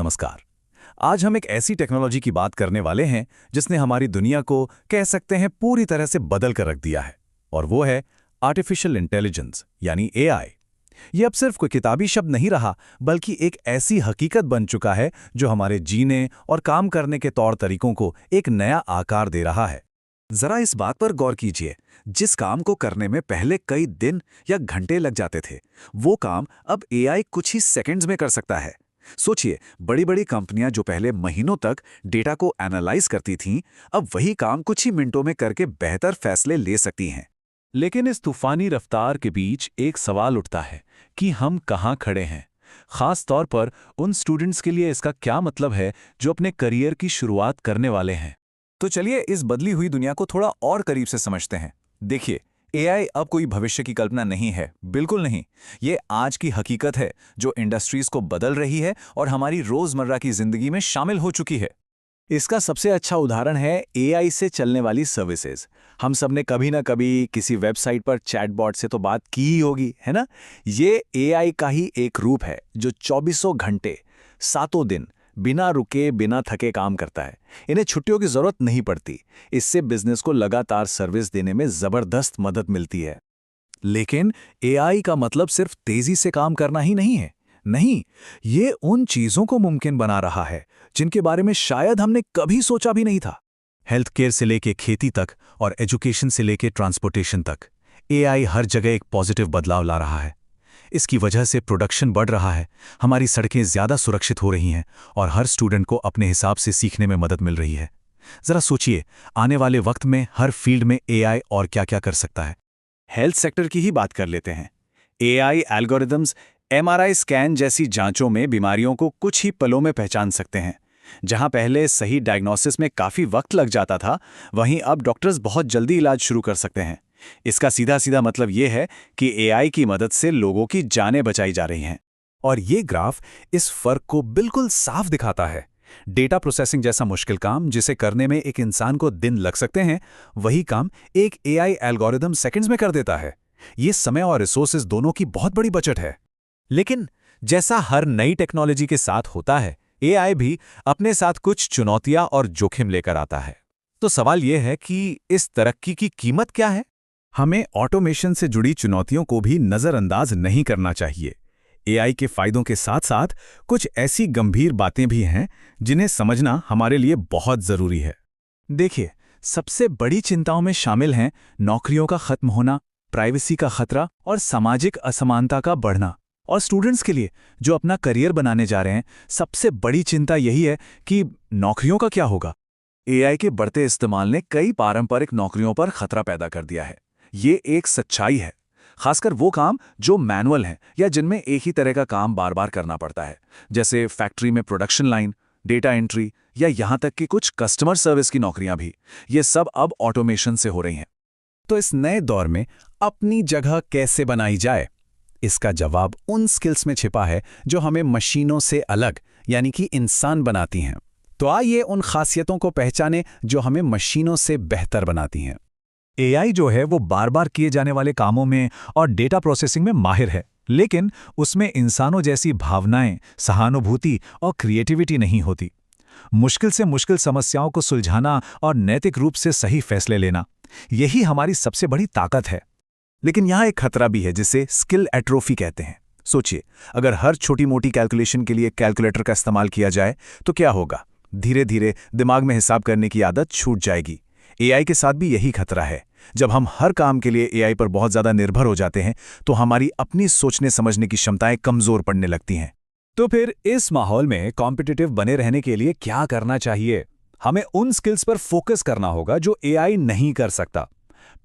नमस्कार। आज हम एक ऐसी टेक्नोलॉजी की बात करने वाले हैं जिसने हमारी दुनिया को कह सकते हैं पूरी तरह से बदल कर रख दिया है, और वो है आर्टिफिशियल इंटेलिजेंस यानी एआई। ये अब सिर्फ कोई किताबी शब्द नहीं रहा, बल्कि एक ऐसी हकीकत बन चुका है जो हमारे जीने और काम करने के तौर तरीकों को एक नया आकार दे रहा है। जरा इस बात पर गौर कीजिए, जिस काम को करने में पहले कई दिन या घंटे लग जाते थे, वो काम अब एआई कुछ ही सेकंड्स में कर सकता है। सोचिए, बड़ी बड़ी कंपनियां जो पहले महीनों तक डेटा को एनालाइज करती थीं, अब वही काम कुछ ही मिनटों में करके बेहतर फैसले ले सकती हैं। लेकिन इस तूफानी रफ्तार के बीच एक सवाल उठता है कि हम कहाँ खड़े हैं। खास तौर पर उन स्टूडेंट्स के लिए इसका क्या मतलब है जो अपने करियर की शुरुआत करने वाले हैं। तो चलिए इस बदली हुई दुनिया को थोड़ा और करीब से समझते हैं। देखिए, एआई अब कोई भविष्य की कल्पना नहीं है, बिल्कुल नहीं। ये आज की हकीकत है जो इंडस्ट्रीज को बदल रही है और हमारी रोजमर्रा की जिंदगी में शामिल हो चुकी है। इसका सबसे अच्छा उदाहरण है एआई से चलने वाली सर्विसेज। हम सब ने कभी ना कभी किसी वेबसाइट पर चैटबॉट से तो बात की ही होगी, है ना? ये एआई का ही एक रूप है जो 24 घंटे, 7 दिन बिना रुके बिना थके काम करता है। इन्हें छुट्टियों की जरूरत नहीं पड़ती। इससे बिजनेस को लगातार सर्विस देने में जबरदस्त मदद मिलती है। लेकिन एआई का मतलब सिर्फ तेजी से काम करना ही नहीं है। नहीं, ये उन चीजों को मुमकिन बना रहा है जिनके बारे में शायद हमने कभी सोचा भी नहीं था। हेल्थ केयर से लेके खेती तक और एजुकेशन से लेके ट्रांसपोर्टेशन तक, एआई हर जगह एक पॉजिटिव बदलाव ला रहा है। इसकी वजह से प्रोडक्शन बढ़ रहा है, हमारी सड़कें ज्यादा सुरक्षित हो रही हैं और हर स्टूडेंट को अपने हिसाब से सीखने में मदद मिल रही है। जरा सोचिए, आने वाले वक्त में हर फील्ड में एआई और क्या-क्या कर सकता है। हेल्थ सेक्टर की ही बात कर लेते हैं। एआई एल्गोरिदम्स एमआरआई स्कैन जैसी जांचों में बीमारियों को कुछ ही पलों में पहचान सकते हैं। जहां पहले सही डायग्नोसिस में काफी वक्त लग जाता था, वहीं अब डॉक्टर्स बहुत जल्दी इलाज शुरू कर सकते हैं। इसका सीधा सीधा मतलब यह है कि एआई की मदद से लोगों की जानें बचाई जा रही हैं। और ये ग्राफ इस फर्क को बिल्कुल साफ दिखाता है। डेटा प्रोसेसिंग जैसा मुश्किल काम जिसे करने में एक इंसान को दिन लग सकते हैं, वही काम एक एआई एल्गोरिदम सेकंड्स में कर देता है। ये समय और रिसोर्सेज दोनों की बहुत बड़ी बचत है। लेकिन जैसा हर नई टेक्नोलॉजी के साथ होता है, एआई भी अपने साथ कुछ चुनौतियां और जोखिम लेकर आता है। तो सवाल यह है कि इस तरक्की की कीमत क्या है? हमें ऑटोमेशन से जुड़ी चुनौतियों को भी नजरअंदाज नहीं करना चाहिए। एआई के फायदों के साथ साथ कुछ ऐसी गंभीर बातें भी हैं जिन्हें समझना हमारे लिए बहुत जरूरी है। देखिए, सबसे बड़ी चिंताओं में शामिल हैं नौकरियों का खत्म होना, प्राइवेसी का खतरा और सामाजिक असमानता का बढ़ना। और स्टूडेंट्स के लिए जो अपना करियर बनाने जा रहे हैं, सबसे बड़ी चिंता यही है कि नौकरियों का क्या होगा। एआई के बढ़ते इस्तेमाल ने कई पारंपरिक नौकरियों पर खतरा पैदा कर दिया है। ये एक सच्चाई है, खासकर वो काम जो मैनुअल हैं या जिनमें एक ही तरह का काम बार बार करना पड़ता है, जैसे फैक्ट्री में प्रोडक्शन लाइन, डेटा एंट्री या यहां तक कि कुछ कस्टमर सर्विस की नौकरियां भी। ये सब अब ऑटोमेशन से हो रही हैं। तो इस नए दौर में अपनी जगह कैसे बनाई जाए? इसका जवाब उन स्किल्स में छिपा है जो हमें मशीनों से अलग यानी कि इंसान बनाती हैं। तो आइए उन खासियतों को पहचानें जो हमें मशीनों से बेहतर बनाती हैं। एआई जो है वो बार बार किए जाने वाले कामों में और डेटा प्रोसेसिंग में माहिर है, लेकिन उसमें इंसानों जैसी भावनाएं, सहानुभूति और क्रिएटिविटी नहीं होती। मुश्किल से मुश्किल समस्याओं को सुलझाना और नैतिक रूप से सही फैसले लेना, यही हमारी सबसे बड़ी ताकत है। लेकिन यहाँ एक खतरा भी है जिसे स्किल एट्रोफी कहते हैं। सोचिए, अगर हर छोटी मोटी कैलकुलेशन के लिए कैलकुलेटर का इस्तेमाल किया जाए तो क्या होगा? धीरे धीरे दिमाग में हिसाब करने की आदत छूट जाएगी। एआई के साथ भी यही खतरा है। जब हम हर काम के लिए एआई पर बहुत ज्यादा निर्भर हो जाते हैं तो हमारी अपनी सोचने समझने की क्षमताएं कमजोर पड़ने लगती हैं। तो फिर इस माहौल में कॉम्पिटिटिव बने रहने के लिए क्या करना चाहिए? हमें उन स्किल्स पर फोकस करना होगा जो एआई नहीं कर सकता।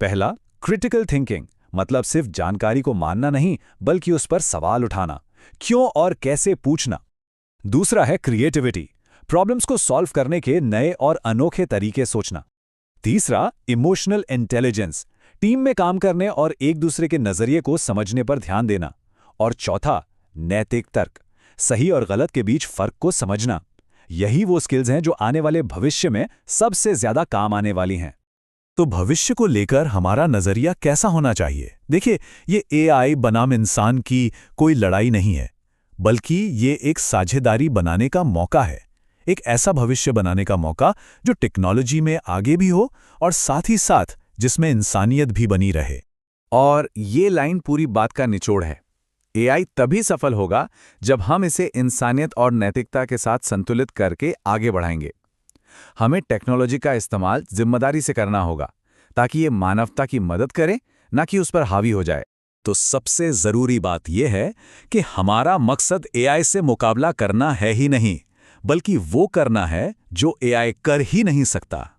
पहला, क्रिटिकल थिंकिंग, मतलब सिर्फ जानकारी को मानना नहीं बल्कि उस पर सवाल उठाना, क्यों और कैसे पूछना। दूसरा है क्रिएटिविटी, प्रॉब्लम्स को सॉल्व करने के नए और अनोखे तरीके सोचना। तीसरा, इमोशनल इंटेलिजेंस, टीम में काम करने और एक दूसरे के नजरिए को समझने पर ध्यान देना। और चौथा, नैतिक तर्क, सही और गलत के बीच फर्क को समझना। यही वो स्किल्स हैं जो आने वाले भविष्य में सबसे ज्यादा काम आने वाली हैं। तो भविष्य को लेकर हमारा नजरिया कैसा होना चाहिए? देखिए, ये एआई बनाम इंसान की कोई लड़ाई नहीं है, बल्कि ये एक साझेदारी बनाने का मौका है। एक ऐसा भविष्य बनाने का मौका जो टेक्नोलॉजी में आगे भी हो और साथ ही साथ जिसमें इंसानियत भी बनी रहे। और ये लाइन पूरी बात का निचोड़ है। एआई तभी सफल होगा जब हम इसे इंसानियत और नैतिकता के साथ संतुलित करके आगे बढ़ाएंगे। हमें टेक्नोलॉजी का इस्तेमाल जिम्मेदारी से करना होगा, ताकि ये मानवता की मदद करे, ना कि उस पर हावी हो जाए। तो सबसे जरूरी बात यह है कि हमारा मकसद एआई से मुकाबला करना है ही नहीं, बल्कि वो करना है जो एआई कर ही नहीं सकता।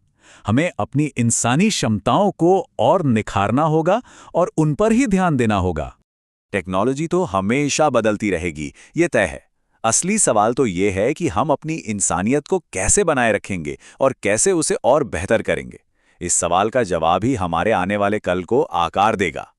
हमें अपनी इंसानी क्षमताओं को और निखारना होगा और उन पर ही ध्यान देना होगा। टेक्नोलॉजी तो हमेशा बदलती रहेगी, ये तय है। असली सवाल तो ये है कि हम अपनी इंसानियत को कैसे बनाए रखेंगे और कैसे उसे और बेहतर करेंगे। इस सवाल का जवाब ही हमारे आने वाले कल को आकार देगा।